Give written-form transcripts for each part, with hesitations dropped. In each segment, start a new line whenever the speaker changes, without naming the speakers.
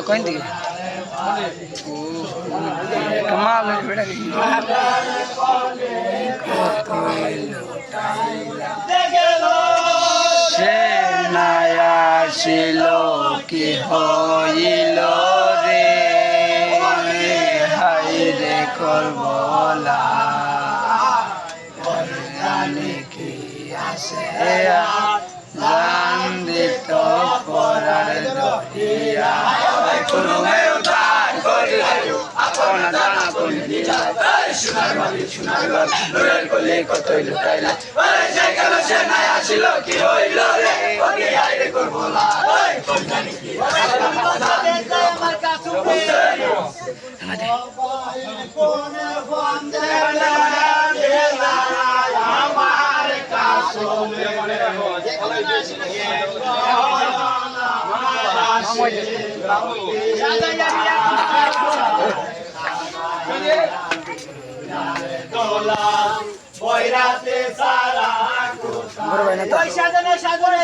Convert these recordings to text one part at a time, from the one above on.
কোন দিকে कमाल है बेटा से नया शिलो की होइल रे हाय रे करबला जाने की आसे जान दे तो परार दहिया कोनो में उतार कर लायो अपना जाना कोन दिला সোনার মালি সোনার ঘর নূরের কোলে কতই লুটাইলা ওরে জায়গা সে নয়া ছিল কি হইল রে ওকে আইরে করবলা ওই কোন জানি কি আমার কাছে আমাদের কোনে বন্দে না আমার কাছে বৈরাতে সারা ওই সাধনে সাধনে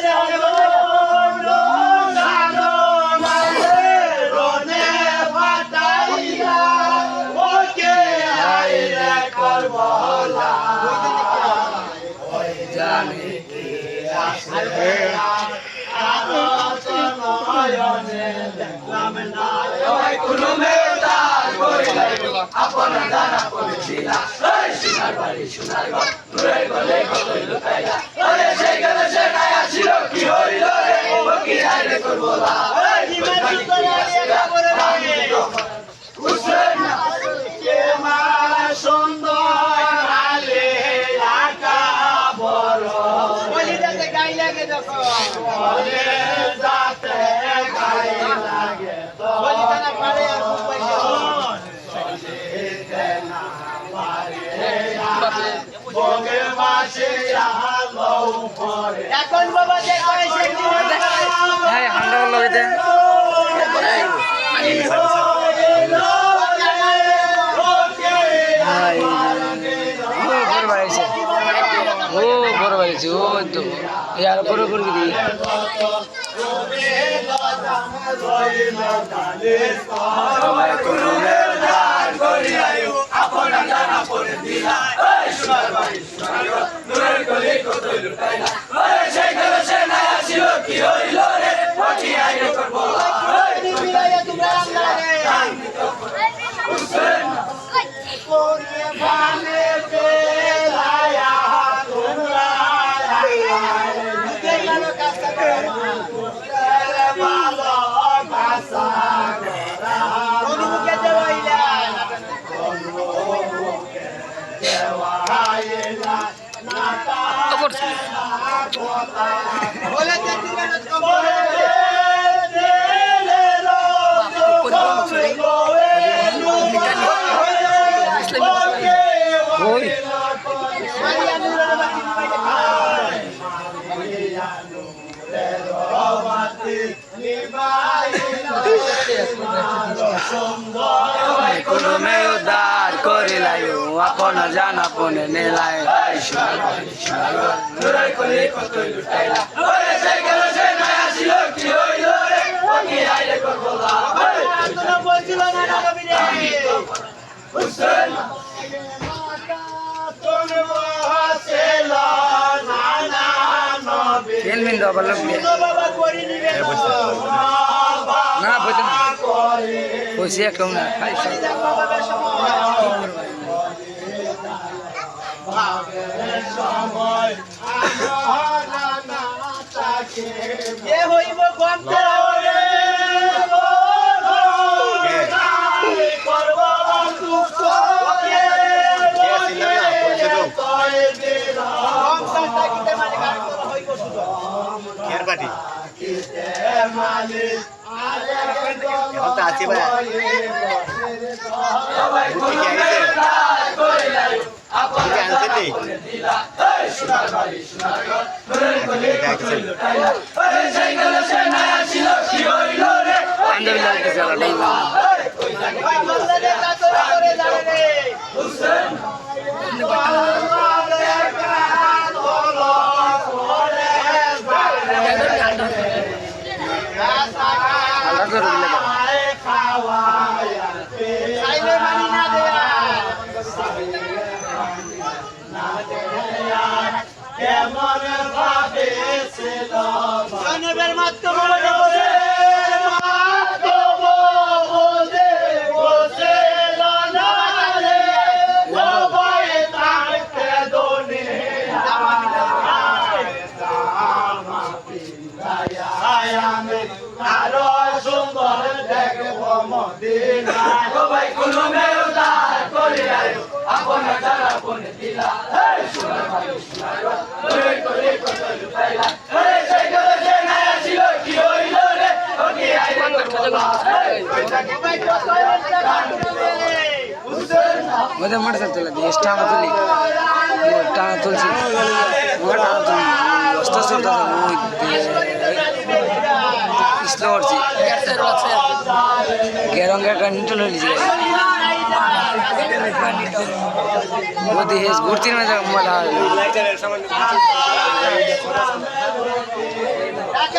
রনে ফাটাইয়া ওকে আইরে করবলা ওই জানি কি আসে দেখলাম না ওই কোনো মেয়েদার করিলাই আপন জানা করে দিলা ওই সোনার বাড়ি সোনার ঘর নূরের কোলে কতই লুকাইলা ওরে সেই গেলে সে নয়া ছিল কি হইল রে ও কি আইরে করবলা ওই জীবন করে একা করে লাগে বুঝছেন না কে মা সুন্দর আলে আকা বড় বলি যাতে গাই লাগে যখন বলে যাতে গাই লাগে বলি তারা পারে আর পয়সা বগে মাসে আলো পরে এখন বাবা দেখো এসে কি হ্যাঁ হান্ডা লগে দে ও বড় বাড়িছে ও তো यार বড় করে দি সবাই কোনো মেলদার করি আয়ু আপন জানা করে দিলা ওই সোনার বাড়ি সোনার ঘর নূরের কোলে কতই লুটাইলা ওই সেই গেলে সে নয়া ছিল কি হইল রে ওকে আইরে করবলা ওই দিবিরায়া তোমরা আল্লাহরে হুসেন কোনে ভানে পেলায়া তোমরা আইরে গেলো কাজটা করো রে ভালো কাজা করা কোন মুখে দেওয়াইলা কোন মুখে দেওয়াইলা নাটা বলে যে দিবেন কবরে কোনো মেয়ে উদ্ধার করে লাইও আপন জানা পনে নেলাই নূরের কোলে কতই লুটাইলা ওরে সেই গেল সে নয়া ছিল কি হইল রে ওকে আইরে করবলা ওই তোরা বলছিল না নবী রে হুসেন মাতা তোর বহাসেল নানা নবী কেন মিন দাও বলল বাবা করি নিবে না বইতে না কইছে কেউ না খাই সময় এ হইব গন্তে রে করব দুঃখ কে কই দিল সংসারটা কিতে মানে গান করা হইব শুধু কের বাটি কিতে মালিক কথা আছে ভাই সবাই করে লাইও আপন জানতে দিলা এই সোনার বাড়ি সোনার ঘর নূরের কোলে কতই লুটাইলা ওরে সেই গেলে সে নয়া ছিল কি হইল রে আন্দর লাগতে চলা নাই কই জানি বাংলাদেশ কাতর করে যাবে রে হুসেন
যাই আমি আরো সুন্দর দেখব মদিনা
সবাই কুলুমে উদ্ধার করিয়া আপন জানা কোন দিলা এই সোনার বাড়ি সোনার ঘর নূরে করে কত লুকাইলা আরে সেই গেলে সে নাই ছিল কি হইল রে ওকে আইরে করবা
ওদের মোটর সাইকেল দিয়ে টানা তুলি টানা তুলছি টানা তুলি বস্তা চলতে স্লো করছি গেরঙ্গের কারেন্ট লিখে ওদি হেস ঘুরতি না মোবাইল